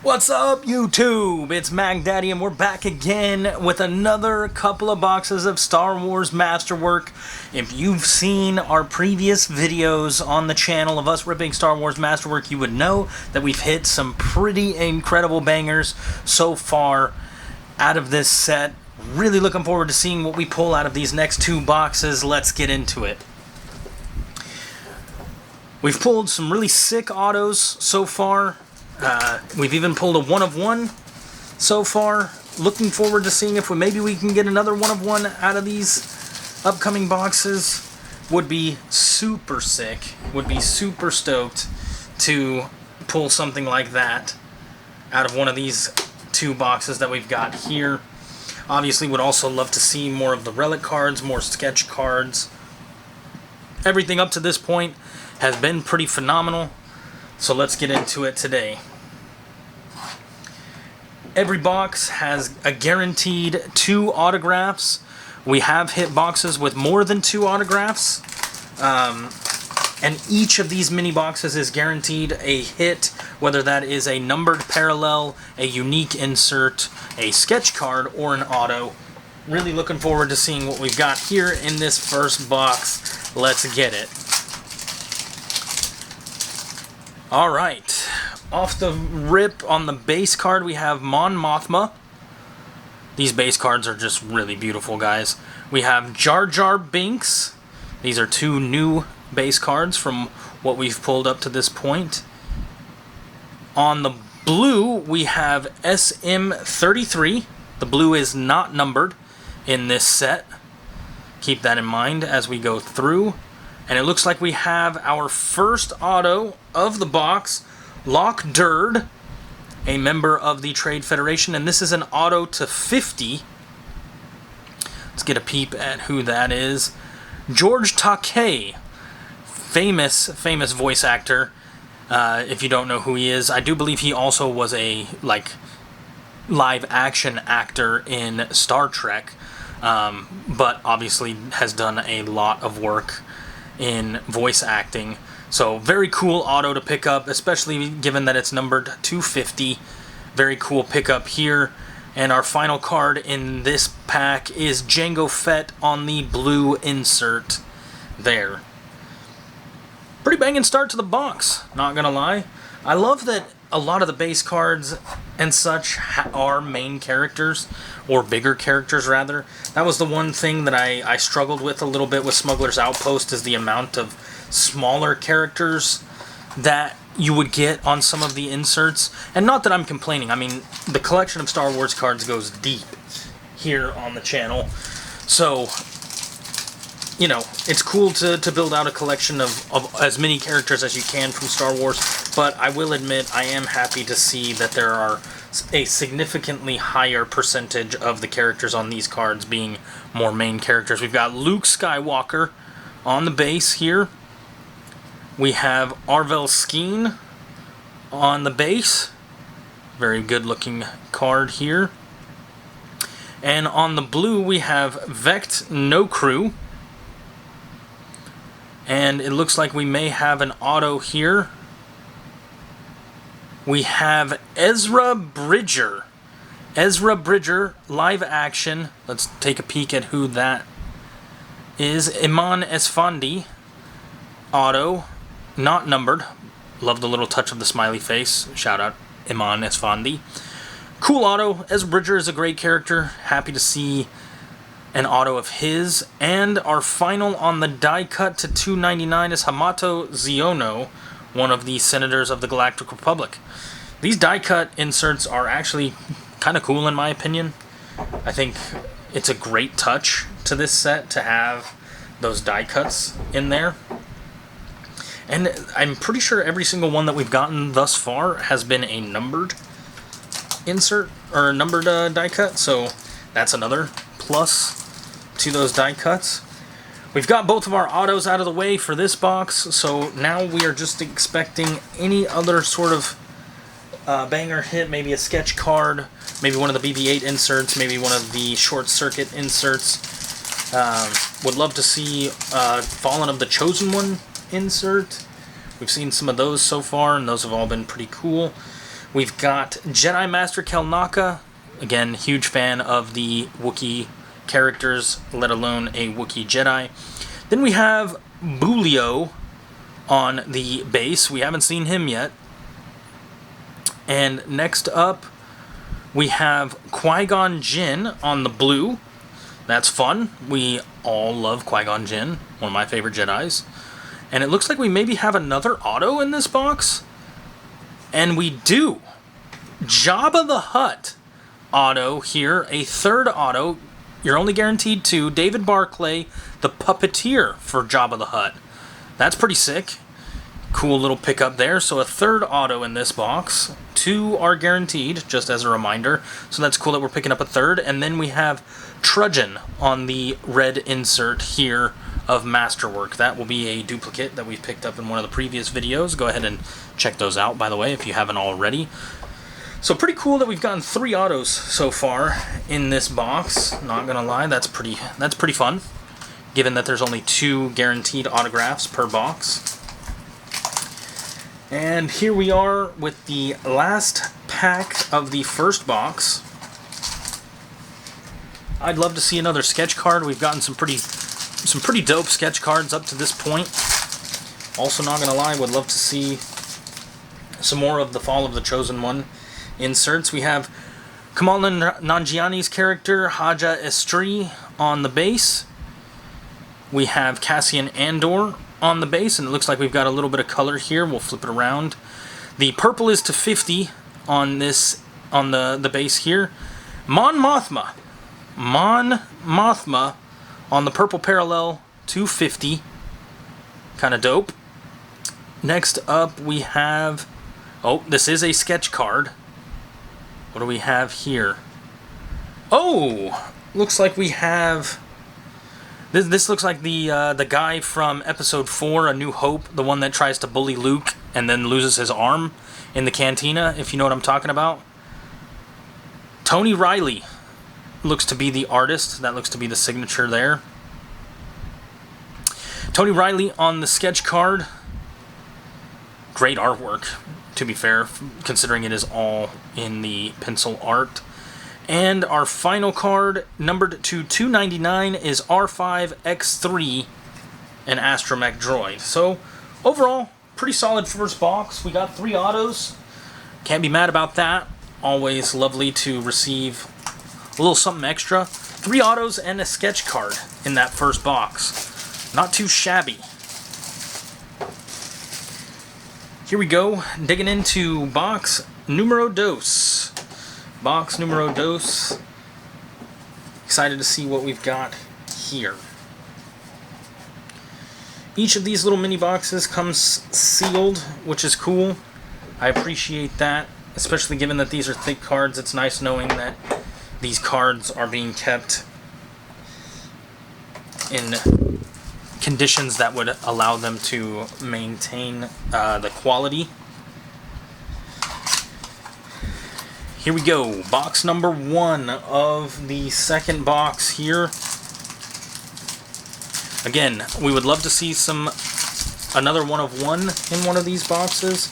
What's up, YouTube? It's Mag Daddy, and we're back again with another couple of boxes of Star Wars Masterwork. If you've seen our previous videos on the channel of us ripping Star Wars Masterwork, you would know that we've hit some pretty incredible bangers so far out of this set. Really looking forward to seeing what we pull out of these next two boxes. Let's get into it. We've pulled some really sick autos so far. We've even pulled a one-of-one so far. Looking forward to seeing if maybe we can get another one-of-one out of these upcoming boxes. Would be super sick. Would be super stoked to pull something like that out of one of these two boxes that we've got here. Obviously would also love to see more of the relic cards, more sketch cards. Everything up to this point has been pretty phenomenal. So let's get into it today. Every box has a guaranteed 2 autographs. We have hit boxes with more than 2 autographs. And each of these mini boxes is guaranteed a hit, whether that is a numbered parallel, a unique insert, a sketch card, or an auto. Really looking forward to seeing what we've got here in this first box. Let's get it. Alright, off the rip on the base card we have Mon Mothma. These base cards are just really beautiful, guys. We have Jar Jar Binks. These are 2 new base cards from what we've pulled up to this point. On the blue we have SM33. The blue is not numbered in this set. Keep that in mind as we go through. And it looks like we have our first auto of the box, Lock Durd, a member of the Trade Federation, and this is an auto to 50. Let's get a peep at who that is. George Takei, famous voice actor. If you don't know who he is, I do believe he also was a live action actor in Star Trek, but obviously has done a lot of work in voice acting. So very cool auto to pick up, especially given that it's numbered 250. Very cool pickup here. And our final card in this pack is Jango Fett on the blue insert there. Pretty banging start to the box, not gonna lie. I love that a lot of the base cards and such are main characters, or bigger characters rather. That was the one thing that I struggled with a little bit with Smuggler's Outpost, is the amount of smaller characters that you would get on some of the inserts. And not that I'm complaining, I mean, the collection of Star Wars cards goes deep here on the channel. So, you know, it's cool to build out a collection of as many characters as you can from Star Wars, but I will admit I am happy to see that there are a significantly higher percentage of the characters on these cards being more main characters. We've got Luke Skywalker on the base here. We have Arvel Skeen on the base. Very good looking card here. And on the blue we have Vect No Crew. And it looks like we may have an auto here. We have Ezra Bridger. Ezra Bridger, live action. Let's take a peek at who that is. Iman Esfandi, auto, not numbered. Love the little touch of the smiley face. Shout out Iman Esfandi. Cool auto. Ezra Bridger is a great character. Happy to see an auto of his. And our final on the die cut to 299 is Hamato Ziono, one of the senators of the Galactic Republic. These die cut inserts are actually kind of cool in my opinion. I think it's a great touch to this set to have those die cuts in there. And I'm pretty sure every single one that we've gotten thus far has been a numbered insert, or a numbered die cut, so that's another plus to those die cuts. We've got both of our autos out of the way for this box, so now we are just expecting any other sort of banger hit, maybe a sketch card, maybe one of the BB-8 inserts, maybe one of the short circuit inserts. Would love to see Fallen of the Chosen One insert. We've seen some of those so far, and those have all been pretty cool. We've got Jedi Master Kelnaka. Again, huge fan of the Wookiee characters, let alone a Wookiee Jedi. Then we have Boolio on the base. We haven't seen him yet. And next up, we have Qui-Gon Jinn on the blue. That's fun. We all love Qui-Gon Jinn, one of my favorite Jedis. And it looks like we maybe have another auto in this box. And we do. Jabba the Hutt auto here, a third auto. You're only guaranteed 2. David Barclay, the puppeteer for Jabba the Hutt. That's pretty sick. Cool little pickup there. So a third auto in this box. 2 are guaranteed, just as a reminder. So that's cool that we're picking up a third. And then we have Trudgeon on the red insert here of Masterwork. That will be a duplicate that we've picked up in one of the previous videos. Go ahead and check those out, by the way, if you haven't already. So pretty cool that we've gotten 3 autos so far in this box. Not gonna lie, that's pretty fun, given that there's only 2 guaranteed autographs per box. And here we are with the last pack of the first box. I'd love to see another sketch card. We've gotten some pretty dope sketch cards up to this point. Also, not gonna lie, would love to see some more of the Fall of the Chosen One inserts. We have Kumail Nanjiani's character, Haja Estri, on the base. We have Cassian Andor on the base, and it looks like we've got a little bit of color here. We'll flip it around. The purple is to 50 on this, on the base here. Mon Mothma on the purple parallel, 250. Kind of dope. Next up we have, oh, this is a sketch card. What do we have here? Oh, looks like we have, this looks like the guy from Episode 4, A New Hope, the one that tries to bully Luke and then loses his arm in the cantina, if you know what I'm talking about. Tony Riley looks to be the artist. That looks to be the signature there. Tony Riley on the sketch card. Great artwork, to be fair, considering it is all in the pencil art. And our final card, numbered to 299, is R5X3, an Astromech droid. So, overall, pretty solid first box. We got 3 autos. Can't be mad about that. Always lovely to receive a little something extra. 3 autos and a sketch card in that first box. Not too shabby. Here we go, digging into box numero dos. Box numero dos. Excited to see what we've got here. Each of these little mini boxes comes sealed, which is cool. I appreciate that, especially given that these are thick cards. It's nice knowing that these cards are being kept in conditions that would allow them to maintain the quality. Here we go, box number 1 of the second box here. Again, we would love to see another 1 of 1 in one of these boxes,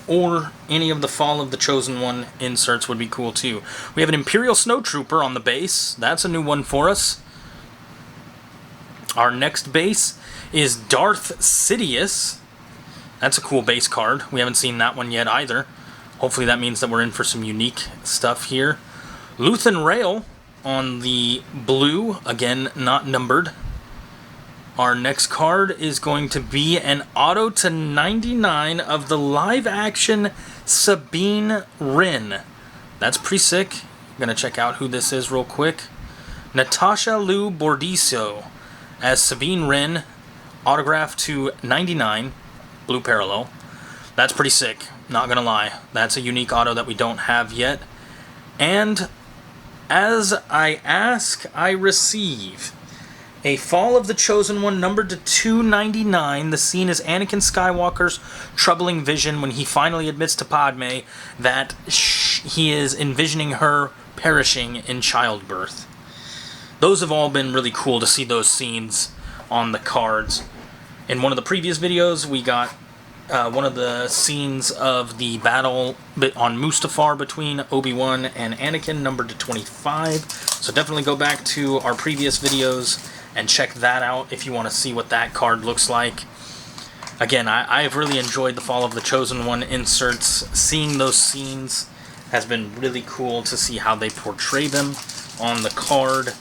or any of the Fall of the Chosen One inserts would be cool too. We have an Imperial Snowtrooper on the base. That's a new one for us. Our next base is Darth Sidious. That's a cool base card. We haven't seen that one yet either. Hopefully that means that we're in for some unique stuff here. Luthen Rail on the blue, again not numbered. Our next card is going to be an auto to 99 of the live action Sabine Wren. That's pretty sick. I'm gonna check out who this is real quick. Natasha Liu Bordiso as Sabine Wren, autograph to 99, blue parallel. That's pretty sick, not gonna lie. That's a unique auto that we don't have yet. And as I ask, I receive. A Fall of the Chosen One, numbered to 299. The scene is Anakin Skywalker's troubling vision when he finally admits to Padme that he is envisioning her perishing in childbirth. Those have all been really cool to see those scenes on the cards. In one of the previous videos, we got one of the scenes of the battle on Mustafar between Obi-Wan and Anakin, numbered to 25. So definitely go back to our previous videos and check that out if you want to see what that card looks like. Again, I've really enjoyed the Fall of the Chosen One inserts. Seeing those scenes has been really cool to see how they portray them on the card.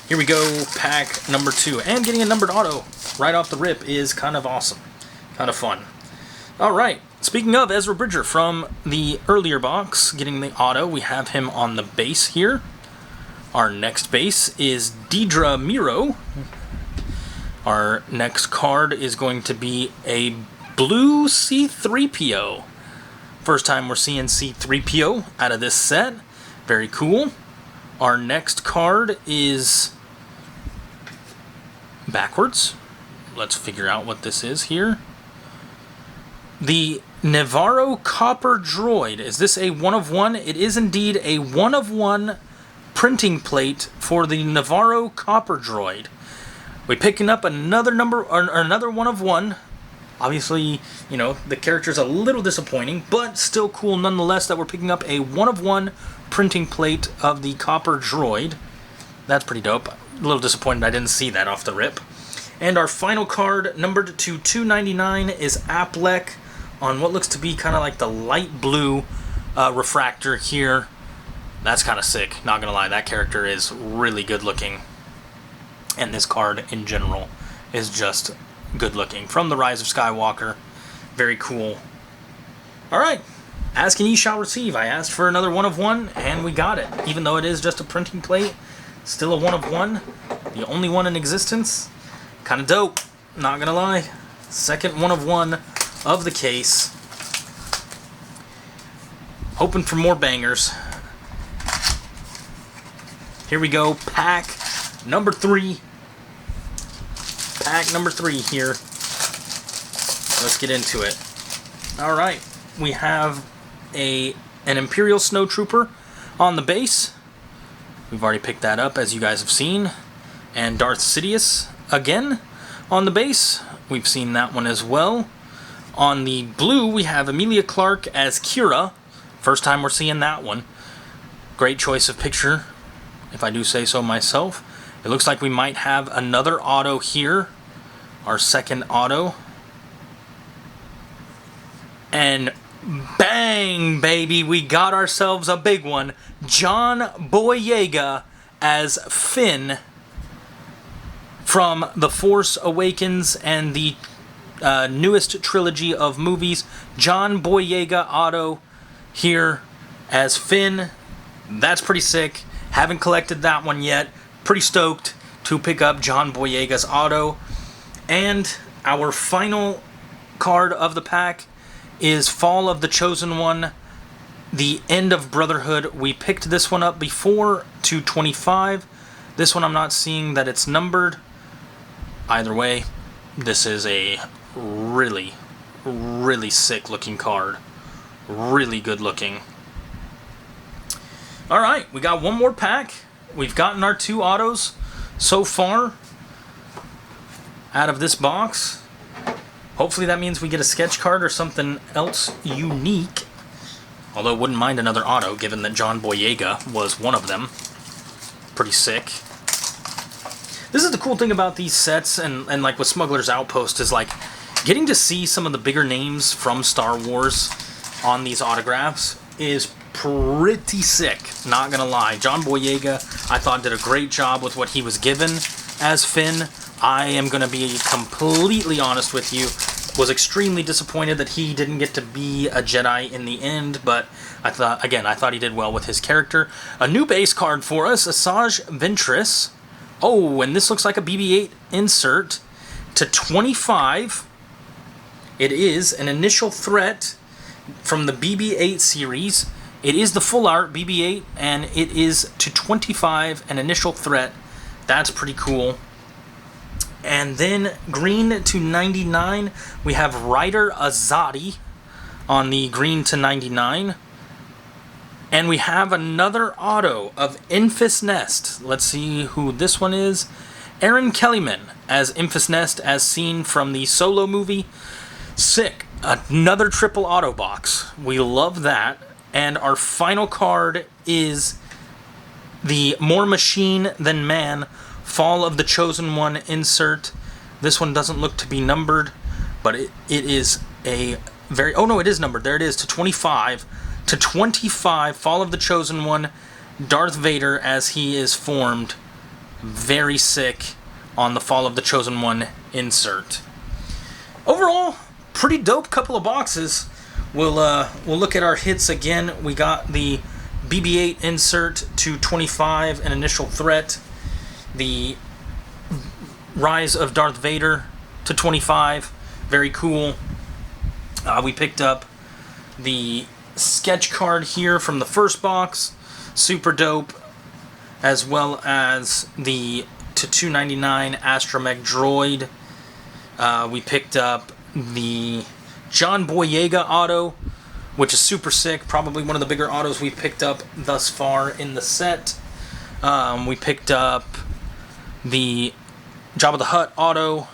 Here we go, pack number 2. And getting a numbered auto right off the rip is kind of awesome. Kind of fun. Alright, speaking of Ezra Bridger from the earlier box, getting the auto, we have him on the base here. Our next base is Deidre Miro. Our next card is going to be a blue C-3PO. First time we're seeing C-3PO out of this set. Very cool. Our next card is backwards. Let's figure out what this is here. The Navarro Copper Droid. Is this a 1-of-1? It is indeed a 1-of-1 printing plate for the Navarro Copper Droid. We're picking up another number, or another 1-of-1. Obviously, you know, the character's a little disappointing, but still cool nonetheless that we're picking up a 1-of-1 printing plate of the Copper Droid. That's pretty dope. A little disappointed I didn't see that off the rip. And our final card, numbered to 299, is Applek on what looks to be kind of like the light blue refractor here. That's kind of sick, not gonna lie. That character is really good looking. And this card in general is just good looking. From the Rise of Skywalker. Very cool. Alright, ask and ye shall receive. I asked for another 1-of-1 and we got it. Even though it is just a printing plate, still a 1-of-1. The only one in existence. Kind of dope, not gonna lie. Second 1-of-1 of the case. Hoping for more bangers. Here we go, pack number 3. Pack number 3 here. Let's get into it. Alright, we have an Imperial Snowtrooper on the base. We've already picked that up, as you guys have seen. And Darth Sidious again on the base. We've seen that one as well. On the blue, we have Emilia Clarke as Kira. First time we're seeing that one. Great choice of picture, if I do say so myself. It looks like we might have another auto here. Our second auto. And bang, baby, we got ourselves a big one. John Boyega as Finn from The Force Awakens and the newest trilogy of movies. John Boyega auto here as Finn. That's pretty sick. Haven't collected that one yet. Pretty stoked to pick up John Boyega's auto. And our final card of the pack is Fall of the Chosen One, the End of Brotherhood. We picked this one up before to 25. This one I'm not seeing that it's numbered. Either way, this is a really, really sick looking card. Really good looking. Alright, we got one more pack. We've gotten our 2 autos so far out of this box. Hopefully that means we get a sketch card or something else unique. Although wouldn't mind another auto, given that John Boyega was one of them. Pretty sick. This is the cool thing about these sets, and like with Smuggler's Outpost, is like getting to see some of the bigger names from Star Wars on these autographs is pretty sick, not gonna lie. John Boyega, I thought, did a great job with what he was given as Finn. I am gonna be completely honest with you. Was extremely disappointed that he didn't get to be a Jedi in the end, but I thought he did well with his character. A new base card for us, Asajj Ventress. Oh, and this looks like a BB-8 insert to 25. It is an initial threat from the BB-8 series. It is the full art BB-8, and it is to 25, an initial threat. That's pretty cool. And then green to 99, we have Ryder Azadi on the green to 99. And we have another auto of Enfys Nest. Let's see who this one is. Aaron Kellyman as Enfys Nest, as seen from the Solo movie. Sick. Another triple auto box. We love that. And our final card is the More Machine Than Man Fall of the Chosen One insert. This one doesn't look to be numbered, but it is a very... Oh, no, it is numbered. There it is, to 25. To 25, Fall of the Chosen One, Darth Vader as he is formed. Very sick on the Fall of the Chosen One insert. Overall, pretty dope couple of boxes. We'll look at our hits again. We got the BB-8 insert to 25, an initial threat. The Rise of Darth Vader to 25, very cool. We picked up the sketch card here from the first box, super dope, as well as the to 299 Astromech Droid. We picked up the John Boyega auto, which is super sick, probably one of the bigger autos we've picked up thus far in the set. We picked up the Jabba the Hutt auto,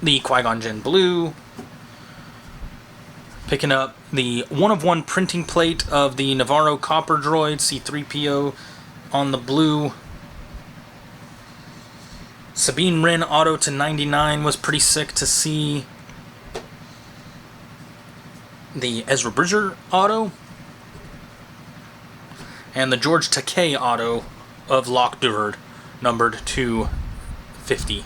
the Qui-Gon Jinn Blue, picking up the one-of-one printing plate of the Navarro Copper Droid, C-3PO on the blue. Sabine Wren auto to 99 was pretty sick to see. The Ezra Bridger auto. And the George Takei auto of Lock Durd, numbered to 50.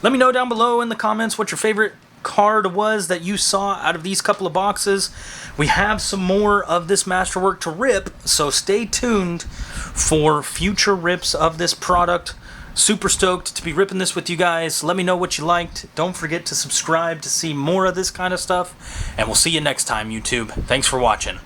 Let me know down below in the comments what your favorite card was that you saw out of these couple of boxes. We have some more of this Masterwork to rip, so stay tuned for future rips of this product. Super stoked to be ripping this with you guys. Let me know what you liked. Don't forget to subscribe to see more of this kind of stuff. And we'll see you next time, YouTube. Thanks for watching.